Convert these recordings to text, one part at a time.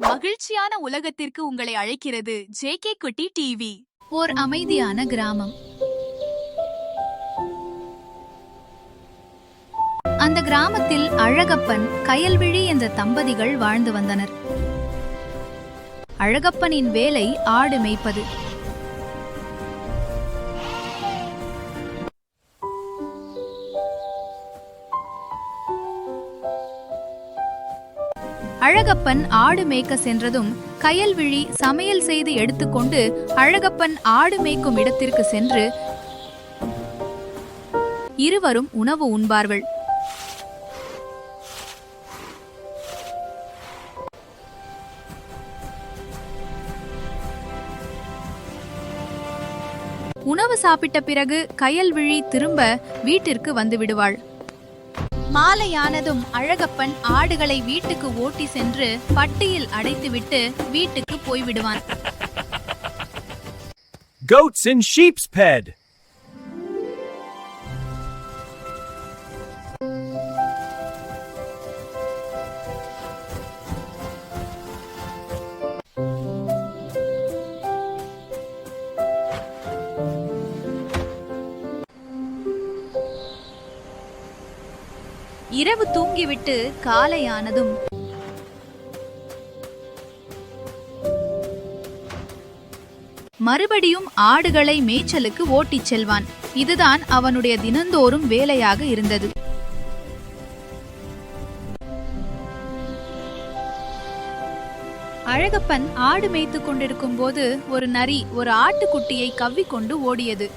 மகிழ்ச்சியான உலகத்திற்கு உங்களை அழைக்கிறது ஜேகே குட்டி டிவி. ஓர் அமைதியான கிராமம். அந்த கிராமத்தில் அழகப்பன், கயல்விழி என்ற தம்பதிகள் வாழ்ந்து வந்தனர். அழகப்பனின் வேலை ஆடு மேய்ப்பது. அழகப்பன் ஆடு மேய்க்க சென்றதும் கயல்விழி சமையல் செய்து எடுத்துக்கொண்டு அழகப்பன் ஆடு மேய்க்கும் இடத்திற்கு சென்று இருவரும் உணவு உண்பார்கள். உணவு சாப்பிட்ட பிறகு கயல்விழி திரும்ப வீட்டிற்கு வந்து விடுவாள். மாலையானதும் அழகப்பன் ஆடுகளை வீட்டுக்கு ஓட்டி சென்று பட்டியில் அடைத்துவிட்டு வீட்டுக்கு போய்விடுவான். Goats in sheep's pen. இரவு தூங்கிவிட்டு காலையானதும் மறுபடியும் ஆடுகளை மேய்ச்சலுக்கு ஓட்டிச் செல்வான். இதுதான் அவனுடைய தினந்தோறும் வேலையாக இருந்தது. அழகப்பன் ஆடு மேய்த்து கொண்டிருக்கும் போது ஒரு நரி ஒரு ஆட்டுக்குட்டியை கவ்விக்கொண்டு ஓடியது.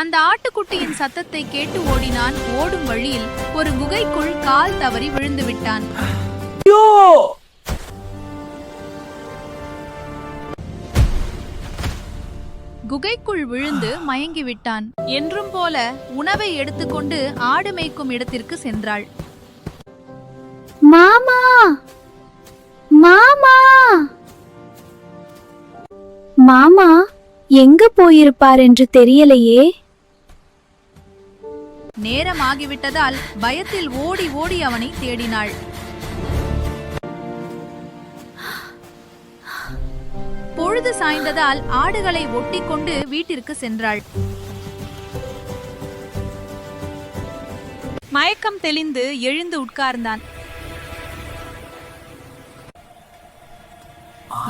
அந்த ஆட்டுக்குட்டியின் சத்தத்தை கேட்டு ஓடினான். ஓடும் வழியில் ஒரு குகைக்குள் கால் தவறி விழுந்து விட்டான். குகைக்குள் விழுந்து மயங்கி விட்டான். என்றும் போல உணவை எடுத்துக்கொண்டு ஆடு மேய்க்கும் இடத்திற்கு சென்றாள். மாமா மாமா மாமா எங்க போயிருப்பார் என்று தெரியலையே. நேரமாகிவிட்டதால் பயத்தில் ஓடி ஓடி அவனை தேடினாள். பொழுது சாய்ந்ததால் ஆடுகளை ஒட்டிக்கொண்டு வீட்டிற்கு சென்றாள். மயக்கம் தெளிந்து எழுந்து உட்கார்ந்தான்.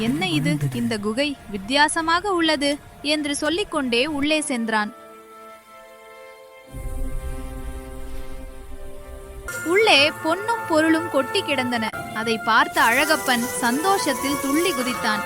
என்ன இது, இந்த குகை வித்தியாசமாக உள்ளது என்று சொல்லிக்கொண்டே உள்ளே சென்றான். உள்ளே பொன்னும் பொருளும் கொட்டி கிடந்தன. அதை பார்த்த அழகப்பன் சந்தோஷத்தில் துள்ளி குதித்தான்.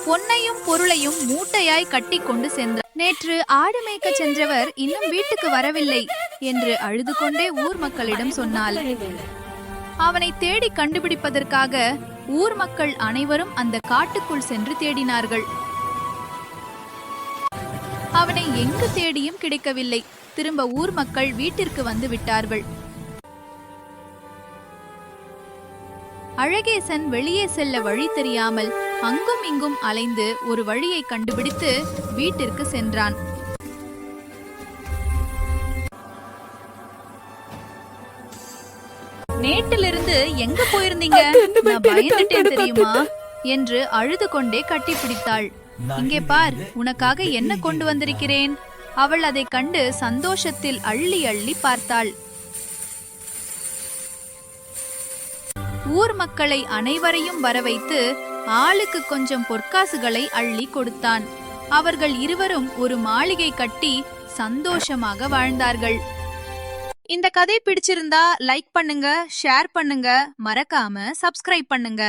பொன்னையும் பொருளையும் மூட்டையாய் கட்டி கொண்டு சென்றார். நேற்று ஆடு மேய்க்க சென்றவர் இன்னும் வீட்டுக்கு வரவில்லை என்று அழுது கொண்டே ஊர் மக்களிடம் சொன்னாள். அவனை தேடி கண்டுபிடிப்பதற்காக ஊர் மக்கள் அனைவரும் அந்த காட்டுக்குள் சென்று தேடினார்கள். அவனை எங்கு தேடியும் கிடைக்கவில்லை. திரும்ப ஊர் மக்கள் வீட்டிற்கு வந்து விட்டார்கள். அழகேசன் வெளியே செல்ல வழி தெரியாமல் அங்கும் இங்கும் அலைந்து ஒரு வழியை கண்டுபிடித்து வீட்டிற்கு சென்றான். நேற்றிலிருந்து எங்க போயிருந்தீங்க? நான் பயந்துட்டேன் தெரியுமா என்று அழுது கொண்டே கட்டிப்பிடித்தாள். இங்கே பார், உனக்காக என்ன கொண்டு வந்திருக்கிறேன். அவள் அதை கண்டு சந்தோஷத்தில் அள்ளி அள்ளி பார்த்தாள். ஊர் மக்களை அனைவரையும் வரவைத்து ஆளுக்கு கொஞ்சம் பொற்காசுகளை அள்ளி கொடுத்தான். அவர்கள் இருவரும் ஒரு மாளிகை கட்டி சந்தோஷமாக வாழ்ந்தார்கள். இந்த கதை பிடிச்சிருந்தா லைக் பண்ணுங்க, ஷேர் பண்ணுங்க, மறக்காம சப்ஸ்கிரைப் பண்ணுங்க.